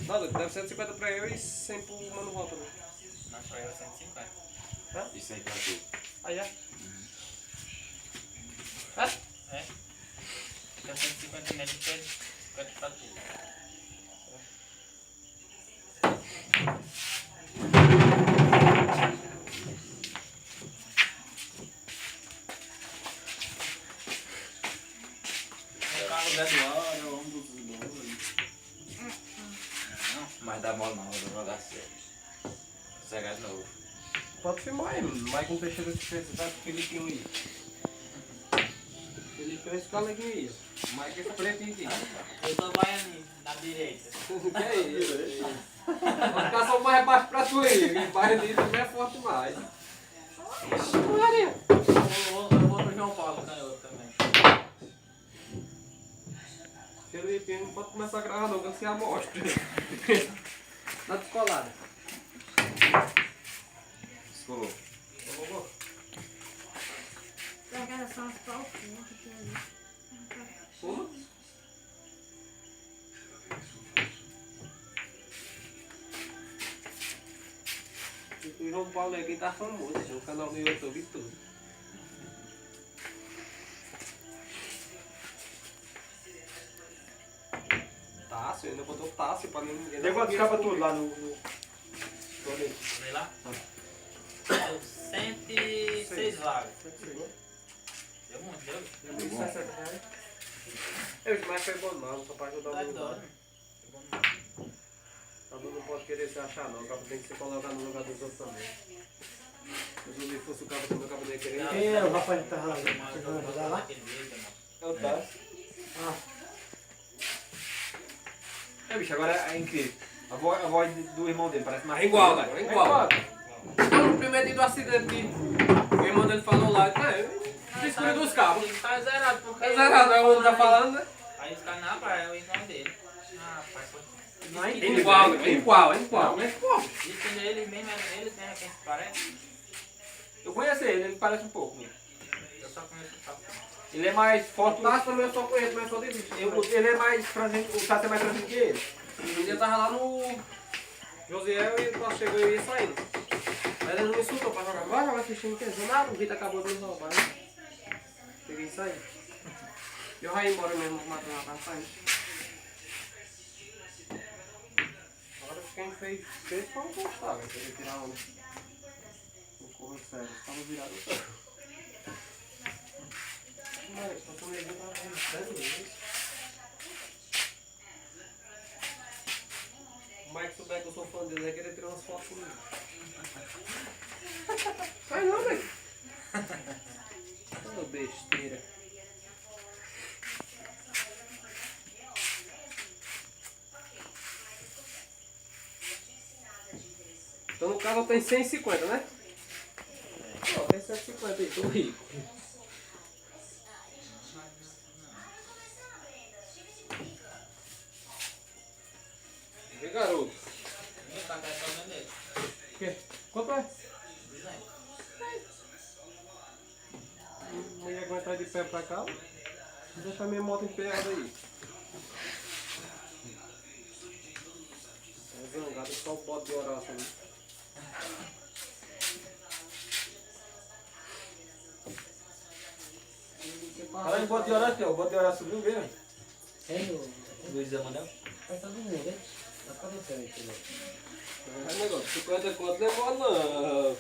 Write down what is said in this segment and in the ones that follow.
Não, deve 150 pra eu e 100 pro Mano Volta, né? Não, pra eu 150. Hã? Isso aí pra tu. Aí é. É? Fica 150 nele e 50 pra tu. Mas dá mole não, eu vou jogar sério. Cegar de novo. Pode filmar aí, mano. Michael Teixeira de Felicidade, Felipinho aí. Felipinho, esse coleguinha aí. Michael esse pretinho aqui. Eu tô baianinho, na direita. Que é isso? Vai ficar só mais baixo pra tu aí. O bairro dele também é forte demais. Ixi, Maria. Eu vou pro João Paulo, canhoto também. Felipinho, não pode começar a gravar não, que você amostra. Tá descolada. Descolou. Pegaram só as palpinhas que tem ali. Como? O João Paulo aqui tá famoso, tem um canal no YouTube e tudo. Tássio, ainda botou Tássio pra ninguém. Deu quantos cabas tudo lá no... Vem lá? Deu 106 vagas. Deu muito, deu? Eu dei 60 reais. Eu demais foi bom não, só pra ajudar o Tá mundo. doido. O aluno não pode querer se achar não, o cabo tem que se colocar no lugar dos outros também. Se o Zuli fosse o cabo também, o cabo não ia querer. Quem é o rapaz que tá ajudando lá? É o Tássio. É, bicho, agora é incrível. A voz do irmão dele parece mais... É igual, cara, é igual. No primeiro dia do acidente, o irmão dele falou lá, escura dos cabos. Tá zerado, porque... Tá zerado, é o outro tá falando, né? Aí os caras na praia, é o irmão dele. Ah, rapaz, foi... Não é É incrível. igual, é igual, é igual. É igual. Disse que eles mesmo, eles mesmo, quem se parece. Eu conheço ele parece um pouco mesmo. Eu só conheço o papo. Ele é mais forte... O Tássio também eu só conheço, mas só de vista. Ele é mais franzino, o Tato é mais franzino que ele. Um dia tava lá no Josiel e quando chegou eu ia saindo. Aí ele não me insultou pra jogar. Vai jogar esse time, não quer nada, o Vitor acabou de nos roubar. Peguei e saí. E eu já ia embora mesmo, matando a casa saindo. Agora quem fez foi o Gustavo, velho. Queria tirar onda. Não corro sério, tava virado. Mas, passou meio dia, tava vendo sério mesmo. O Mike souber que eu sou fã dele, vai querer tirar umas fotos comigo. Vai não, velho. Ô besteira. Então no caso eu tenho 150, né? Ó, tem 150 aí, tô rico. E garoto? Meu café é só vender. O quê? Quanto é? 200. Não ia aguentar de pé pra cá. Deixa a minha moto emperrada aí. É zangado, só o pote de orar assim. Fala em bote de horário, o bote de horário subiu mesmo. Luiz Emanuel? Mas negócio, 50 conto não é bom não.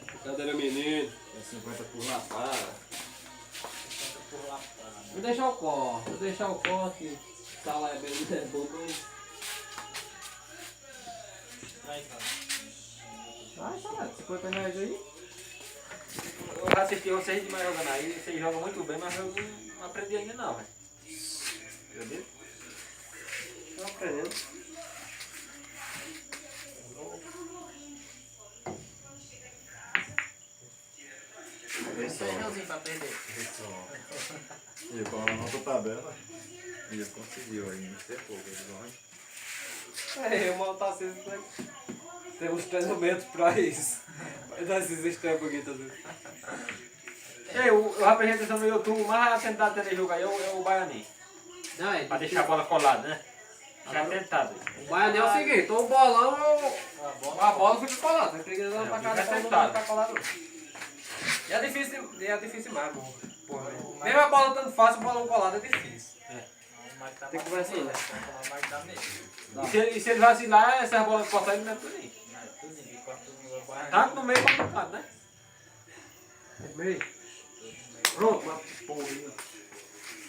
Brincadeira menino. É 50 por lá, para. Vou deixar o corte, vou deixar o corte. O salário é bem bom, mas... Aí, cara. Ah, salário, 50 reais aí. Eu já assisti vocês demais jogando aí, vocês jogam muito bem, mas eu não aprendi ainda não, velho. Entendeu? Tô aprendendo. Esse é Joãozinho pra perder. E com a nossa tabela, ele conseguiu aí, não sei pouco, eles vão. O mal tá sendo... Tem uns treinamentos pra isso. Vai dar esses estampos aqui, tá vendo? Ei, o rapaz de no YouTube, o mais atentado dele jogar aí é o Baianinho. Não, é Pra deixar a bola colada, né? Já tentado. O baiano é o seguinte, o bolão, A a bola fica colada. Você tem que dar pra cá, fica não sentado. fica colado. E é difícil mais, pô. Porra, mesmo a bola tanto fácil, o bolão colado é difícil. Tem que conversar, né? E se ele vacilar, essa bola que cortar, ele não é tudo aí. Tanto no meio como no canto, né? Meio. Pronto, uma porra aí, ó.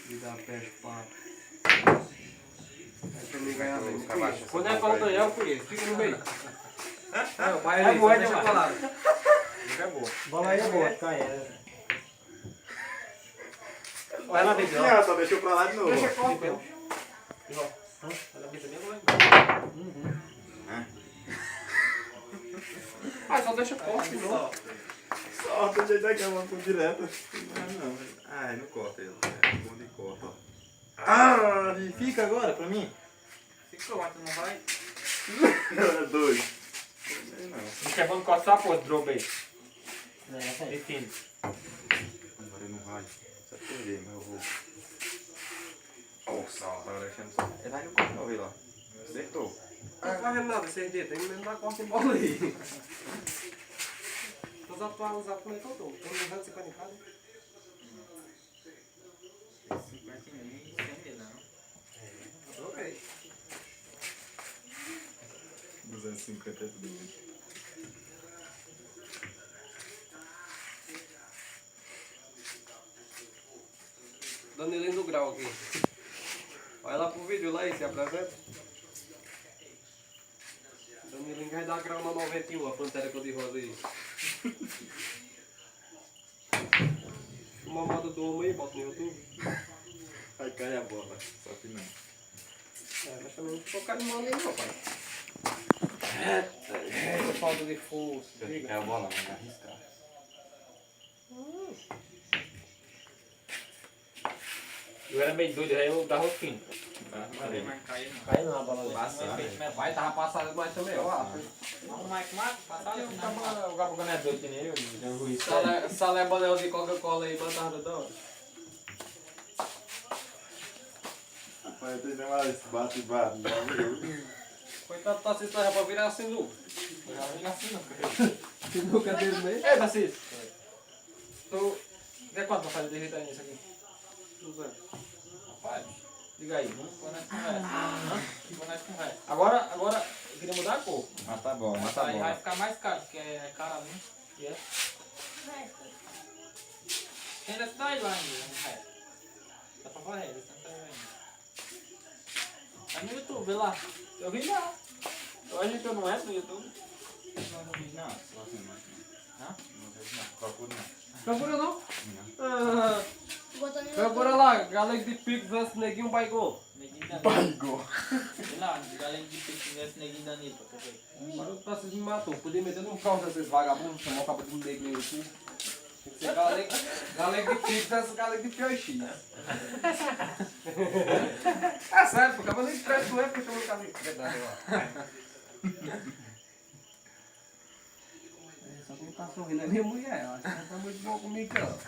Me dá peixe, papo. Aí pra mim ganhar bem. Quando é para o Daniel, eu conheço. Fica no meio. Não, vai ali, boa, só deixa né, colado. É boa. Bola aí é boa, canha. Olha lá dentro, ó. Ih, só deixou pra lá de novo. Deixa corta. Ela também eu vou lembrar. Ah, só deixa corta de novo. Solta o jeito que é uma direto. Não. Ai, não corta ele. É, quando ele corta, ó. Ah, e fica agora pra mim? Ficou, mas tu não vai? É dois. Não. Não quer quando corta só a porra, droga aí. Define. Agora ele não vai. Só perder, mas eu vou. Nossa, ó, tá deixando só. Ele vai no corte novo aí lá. Acertou. Não tá fazendo nada, vocês dedos. Tem que mesmo dar corta em bola aí. Os atuais também estão todos. Tem 250 em cada. 50 e meio, 100 mil, não. Joguei. 250 é tudo bem. Danilinho do Grau aqui. Vai lá pro vídeo lá e se apresenta. Danilinho vai dar grau na 91, a Pantera cor-de-rosa aí. Uma moda do homem aí, bota no YouTube. Aí cai a bola. Só que não. Mas também não ficou carinhoso aí não, pai. Falta de força. É a bola, vai arriscar. Eu era meio doido, aí eu dava o fim. Tá? Não vai cair, não. Cai não a bola ali. Passar, né? Vai, tava passado mais também, ó. Não, Mike, passar eu não. O Gabo é doido que nem eu, o Ruiz. Salé Banel de Coca-Cola aí, plantado da hora. Vai ter mais bate. Coitado tá se pra virar sinuca. Eu já vim assim, não. Sinuca dele mesmo. Ei, Tarcísio. Tu... Quer quanto pra fazer de jeito aí nisso aqui? 200. Rapaz, diga aí. Quando nós conversa. Quando nós conversa. Agora, eu queria mudar a cor. Mas tá bom, mas tá Aí vai bom. ficar mais caro, porque é caro ali. E é? Tem desse daí lá ainda, no resto. Dá pra fazer, eles não tem ainda. Tá no YouTube, vê lá. Eu vi lá. Hoje que eu não entro no YouTube. Não vi, não. Só assim, mas não. Hã? Não vejo não. Procura não. Procura não? Não. Ah, Botando no procura lá, galego de pico versus neguinho baigol. Neguinho Danilo. Baigou. Vê lá, galera de pique nesse neguinho Danilo, pra tu ver. Agora o Tarcísio me matou. Podia meter num carro desses vagabundos, chamar o cabo de neguinho no YouTube. Tem que ser galego de pico versus galego de pioxi. É sério, porque eu nem escreve com ele, porque eu chamo o cabo de verdade lá. Só que não tá sorrindo, é minha mulher. Eu acho que ela tá muito boa comigo, não.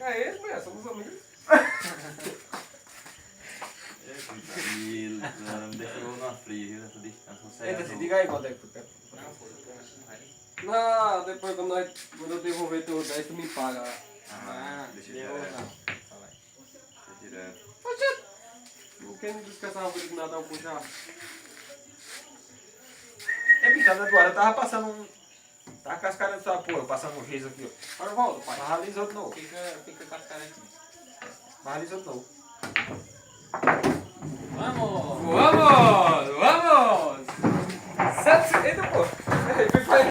É ele, mulher, somos amigos. Me deixou numa fria, essa distância. Eita, se diga aí quanto é que tu quer. Não, depois quando eu devolver teu 10, tu me paga. Ah, deixa Deu direto. não. Deixa direto. Quem me disse que essa árvore de Natal puxar? É, bicho, na Eduardo, eu tava passando um... Tava cascando essa porra, passando um giz aqui, ó. Agora volta, pai. Mas raliza outro novo. Fica com as caras aqui. Mas raliza outro novo. Vamos!